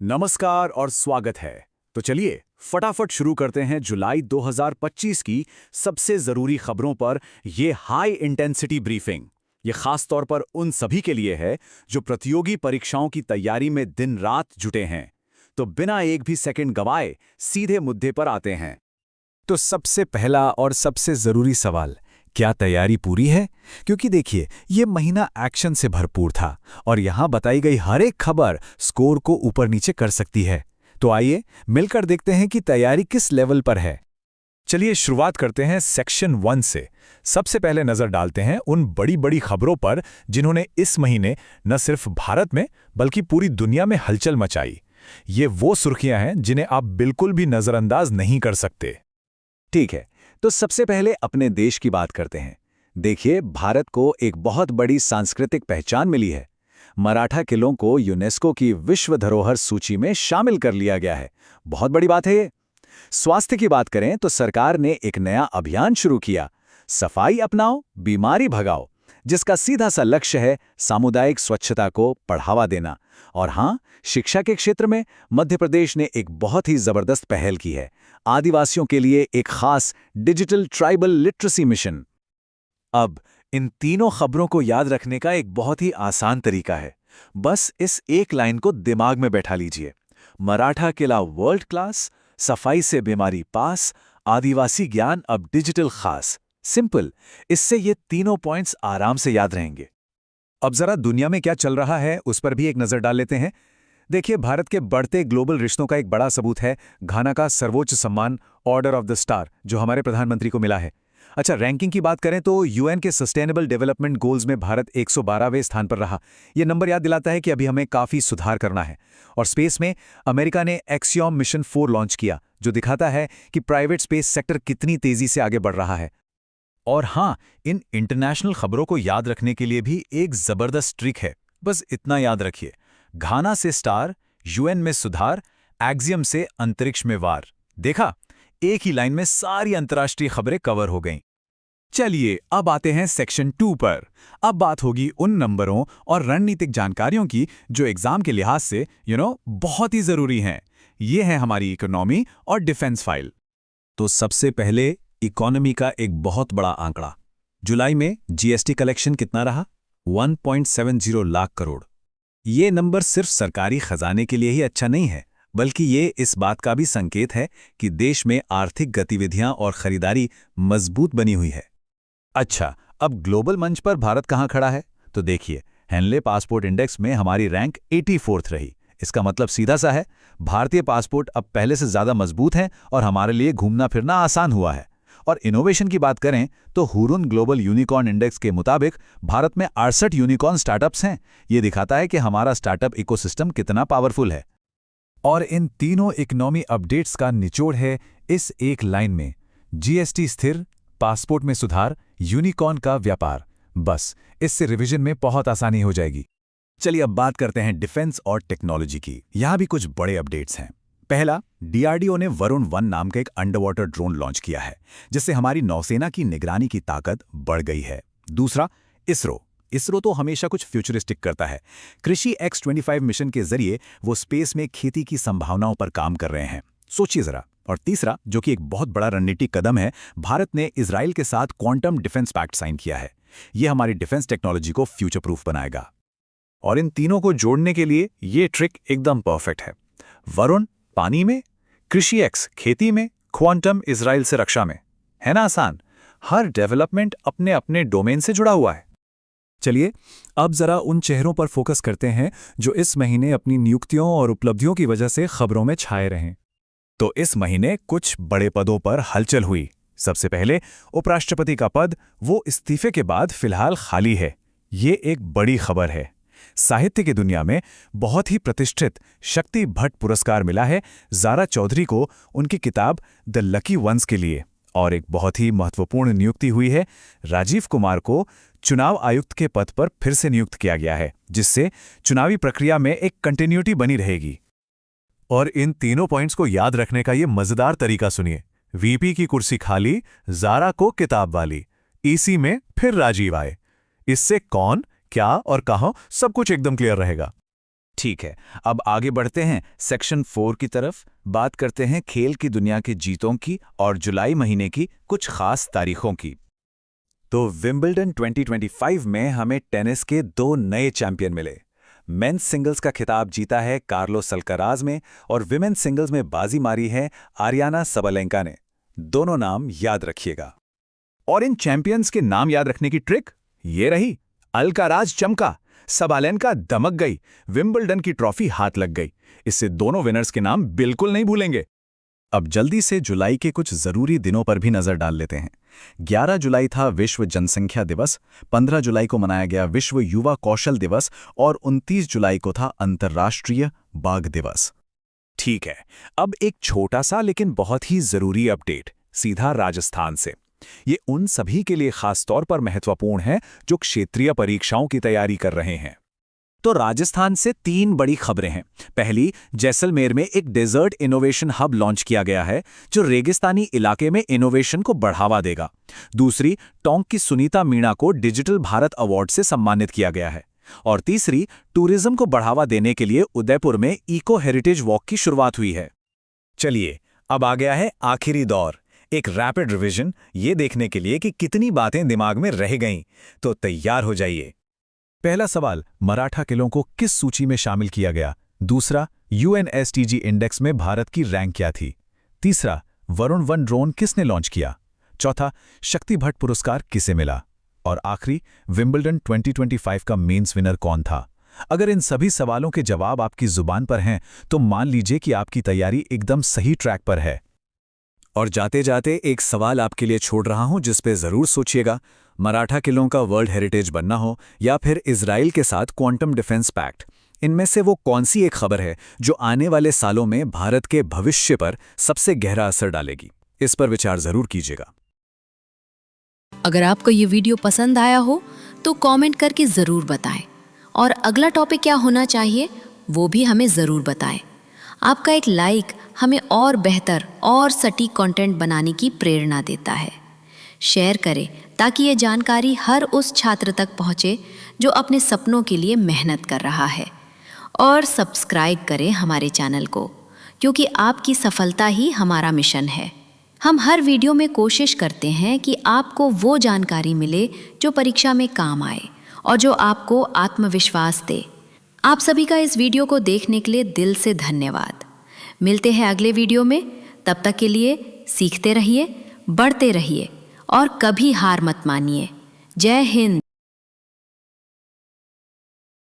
नमस्कार और स्वागत है। तो चलिए फटाफट शुरू करते हैं जुलाई 2025 की सबसे जरूरी खबरों पर ये हाई इंटेंसिटी ब्रीफिंग। ये खास तौर पर उन सभी के लिए है जो प्रतियोगी परीक्षाओं की तैयारी में दिन रात जुटे हैं। तो बिना एक भी सेकंड गवाए सीधे मुद्दे पर आते हैं। तो सबसे पहला और सबसे जरूरी सवाल, क्या तैयारी पूरी है? क्योंकि देखिए, ये महीना एक्शन से भरपूर था और यहां बताई गई हर एक खबर स्कोर को ऊपर नीचे कर सकती है। तो आइए मिलकर देखते हैं कि तैयारी किस लेवल पर है। चलिए शुरुआत करते हैं सेक्शन 1 से। सबसे पहले नजर डालते हैं उन बड़ी बड़ी खबरों पर जिन्होंने इस महीने न सिर्फ भारत में बल्कि पूरी दुनिया में हलचल मचाई। ये वो सुर्खियां हैं जिन्हें आप बिल्कुल भी नजरअंदाज नहीं कर सकते। ठीक है, तो सबसे पहले अपने देश की बात करते हैं। देखिए, भारत को एक बहुत बड़ी सांस्कृतिक पहचान मिली है। मराठा किलों को यूनेस्को की विश्व धरोहर सूची में शामिल कर लिया गया है। बहुत बड़ी बात है ये। स्वास्थ्य की बात करें तो सरकार ने एक नया अभियान शुरू किया, सफाई अपनाओ बीमारी भगाओ, जिसका सीधा सा लक्ष्य है सामुदायिक स्वच्छता को बढ़ावा देना। और हाँ, शिक्षा के क्षेत्र में मध्य प्रदेश ने एक बहुत ही जबरदस्त पहल की है, आदिवासियों के लिए एक खास डिजिटल ट्राइबल लिटरेसी मिशन। अब इन तीनों खबरों को याद रखने का एक बहुत ही आसान तरीका है। बस इस एक लाइन को दिमाग में बैठा लीजिए, मराठा किला वर्ल्ड क्लास, सफाई से बीमारी पास, आदिवासी ज्ञान अब डिजिटल खास। सिंपल। इससे ये तीनों पॉइंट्स आराम से याद रहेंगे। अब जरा दुनिया में क्या चल रहा है उस पर भी एक नजर डाल लेते हैं। देखिए, भारत के बढ़ते ग्लोबल रिश्तों का एक बड़ा सबूत है घाना का सर्वोच्च सम्मान ऑर्डर ऑफ द स्टार, जो हमारे प्रधानमंत्री को मिला है। अच्छा, रैंकिंग की बात करें तो यूएन के सस्टेनेबल डेवलपमेंट गोल्स में भारत 112वें स्थान पर रहा। यह नंबर याद दिलाता है कि अभी हमें काफी सुधार करना है। और स्पेस में अमेरिका ने एक्सियोम मिशन 4 लॉन्च किया, जो दिखाता है कि प्राइवेट स्पेस सेक्टर कितनी तेजी से आगे बढ़ रहा है। और हाँ, इन इंटरनेशनल खबरों को याद रखने के लिए भी एक जबरदस्त ट्रिक है। बस इतना याद रखिए, घाना से स्टार, यूएन में सुधार, एक्सियम से अंतरिक्ष में वार। देखा, एक ही लाइन में सारी अंतर्राष्ट्रीय खबरें कवर हो गईं। चलिए अब आते हैं सेक्शन 2 पर। अब बात होगी उन नंबरों और रणनीतिक जानकारियों की जो एग्जाम के लिहाज से बहुत ही जरूरी हैं। ये है हमारी इकोनॉमी और डिफेंस फाइल। तो सबसे पहले इकोनॉमी का एक बहुत बड़ा आंकड़ा। जुलाई में जीएसटी कलेक्शन कितना रहा? 1.70 लाख करोड़। ये नंबर सिर्फ सरकारी खजाने के लिए ही अच्छा नहीं है, बल्कि ये इस बात का भी संकेत है कि देश में आर्थिक गतिविधियां और खरीदारी मजबूत बनी हुई है। अच्छा, अब ग्लोबल मंच पर भारत कहां खड़ा है? तो देखिए, हेनले पासपोर्ट इंडेक्स में हमारी रैंक 84th रही। इसका मतलब सीधा सा है, भारतीय पासपोर्ट अब पहले से ज्यादा मजबूत हैं और हमारे लिए घूमना फिरना आसान हुआ है। और इनोवेशन की बात करें तो हुरुन ग्लोबल यूनिकॉर्न इंडेक्स के मुताबिक भारत में 68 यूनिकॉर्न स्टार्टअप्स हैं। ये दिखाता है कि हमारा स्टार्टअप इकोसिस्टम कितना पावरफुल है। और इन तीनों इकोनॉमी अपडेट्स का निचोड़ है इस एक लाइन में, जीएसटी स्थिर, पासपोर्ट में सुधार, यूनिकॉर्न का व्यापार। बस इससे रिवीजन में बहुत आसानी हो जाएगी। चलिए अब बात करते हैं डिफेंस और टेक्नोलॉजी की। यहां भी कुछ बड़े अपडेट्स हैं। पहला, डीआरडीओ ने वरुण 1 नाम का एक अंडर वाटर ड्रोन लॉन्च किया है, जिससे हमारी नौसेना की निगरानी की ताकत बढ़ गई है। दूसरा, इसरो तो हमेशा कुछ फ्यूचरिस्टिक करता है। कृषि X-25 मिशन के जरिए वो स्पेस में खेती की संभावनाओं पर काम कर रहे हैं। सोचिए जरा। और तीसरा, जो कि एक बहुत बड़ा रणनीतिक कदम है, भारत ने इजराइल के साथ क्वांटम डिफेंस पैक्ट साइन किया है। यह हमारी डिफेंस टेक्नोलॉजी को फ्यूचर प्रूफ बनाएगा। और इन तीनों को जोड़ने के लिए ये ट्रिक एकदम परफेक्ट है। वरुण पानी में, कृषि X खेती में, क्वांटम इजराइल से रक्षा में। है ना आसान? हर डेवलपमेंट अपने अपने डोमेन से जुड़ा हुआ है। चलिए अब जरा उन चेहरों पर फोकस करते हैं जो इस महीने अपनी नियुक्तियों और उपलब्धियों की वजह से खबरों में छाए रहे। तो इस महीने कुछ बड़े पदों पर हलचल हुई। सबसे पहले उपराष्ट्रपति का पद, वो इस्तीफे के बाद फिलहाल खाली है। ये एक बड़ी खबर है। साहित्य की दुनिया में बहुत ही प्रतिष्ठित शक्ति भट्ट पुरस्कार मिला है ज़ारा चौधरी को उनकी किताब द लकी वंस के लिए। और एक बहुत ही महत्वपूर्ण नियुक्ति हुई है, राजीव कुमार को चुनाव आयुक्त के पद पर फिर से नियुक्त किया गया है, जिससे चुनावी प्रक्रिया में एक कंटिन्यूटी बनी रहेगी। और इन तीनों पॉइंट्स को याद रखने का ये मजेदार तरीका सुनिए। वीपी की कुर्सी खाली, ज़ारा को किताब वाली, ईसी में फिर राजीव आए। इससे कौन, क्या और कहां सब कुछ एकदम क्लियर रहेगा। ठीक है, अब आगे बढ़ते हैं सेक्शन 4 की तरफ। बात करते हैं खेल की दुनिया के जीतों की और जुलाई महीने की कुछ खास तारीखों की। तो विंबलडन 2025 में हमें टेनिस के 2 नए चैंपियन मिले। मेंस सिंगल्स का खिताब जीता है कार्लोस अल्काराज में और विमेन सिंगल्स में बाजी मारी है आरियाना सबलेंका ने। दोनों नाम याद रखिएगा। और इन चैंपियंस के नाम याद रखने की ट्रिक ये रही। अल्काराज चमका, सबलेंका दमक गई, विंबलडन की ट्रॉफी हाथ लग गई। इससे दोनों विनर्स के नाम बिल्कुल नहीं भूलेंगे। अब जल्दी से जुलाई के कुछ जरूरी दिनों पर भी नजर डाल लेते हैं। 11 जुलाई था विश्व जनसंख्या दिवस, 15 जुलाई को मनाया गया विश्व युवा कौशल दिवस और 29 जुलाई को था अंतर्राष्ट्रीय बाघ दिवस। ठीक है, अब एक छोटा सा लेकिन बहुत ही जरूरी अपडेट सीधा राजस्थान से। ये उन सभी के लिए खास तौर पर महत्वपूर्ण है जो क्षेत्रीय परीक्षाओं की तैयारी कर रहे हैं। तो राजस्थान से 3 बड़ी खबरें हैं। पहली, जैसलमेर में एक डेजर्ट इनोवेशन हब लॉन्च किया गया है जो रेगिस्तानी इलाके में इनोवेशन को बढ़ावा देगा। दूसरी, टोंक की सुनीता मीणा को डिजिटल भारत अवार्ड से सम्मानित किया गया है। और तीसरी, टूरिज्म को बढ़ावा देने के लिए उदयपुर में इको हेरिटेज वॉक की शुरुआत हुई है। चलिए, अब आ गया है आखिरी दौर, एक रैपिड रिवीजन, ये देखने के लिए कि कितनी बातें दिमाग में रह गईं। तो तैयार हो जाइए। पहला सवाल, मराठा किलों को किस सूची में शामिल किया गया? दूसरा, UNSTG इंडेक्स में भारत की रैंक क्या थी? तीसरा, वरुण 1 ड्रोन किसने लॉन्च किया? चौथा, शक्ति भट्ट पुरस्कार किसे मिला? और आखिरी, विंबलडन 2025 का मेंस विनर कौन था? अगर इन सभी सवालों के जवाब आपकी जुबान पर हैं तो मान लीजिए कि आपकी तैयारी एकदम सही ट्रैक पर है। और जाते जाते एक सवाल आपके लिए छोड़ रहा हूं जिस पे जरूर सोचिएगा। मराठा किलों का वर्ल्ड हेरिटेज बनना हो या फिर इजराइल के साथ क्वांटम डिफेंस पैक्ट, इनमें से वो कौन सी एक खबर है जो आने वाले सालों में भारत के भविष्य पर सबसे गहरा असर डालेगी? इस पर विचार जरूर कीजिएगा। अगर आपको ये वीडियो पसंद आया हो तो कमेंट करके ज़रूर बताएं और अगला टॉपिक क्या होना चाहिए वो भी हमें ज़रूर बताएं। आपका एक लाइक हमें और बेहतर और सटीक कंटेंट बनाने की प्रेरणा देता है। शेयर करें ताकि ये जानकारी हर उस छात्र तक पहुँचे जो अपने सपनों के लिए मेहनत कर रहा है। और सब्सक्राइब करें हमारे चैनल को, क्योंकि आपकी सफलता ही हमारा मिशन है। हम हर वीडियो में कोशिश करते हैं कि आपको वो जानकारी मिले जो परीक्षा में काम आए और जो आपको आत्मविश्वास दे। आप सभी का इस वीडियो को देखने के लिए दिल से धन्यवाद। मिलते हैं अगले वीडियो में। तब तक के लिए सीखते रहिए, बढ़ते रहिए और कभी हार मत मानिए। जय हिंद।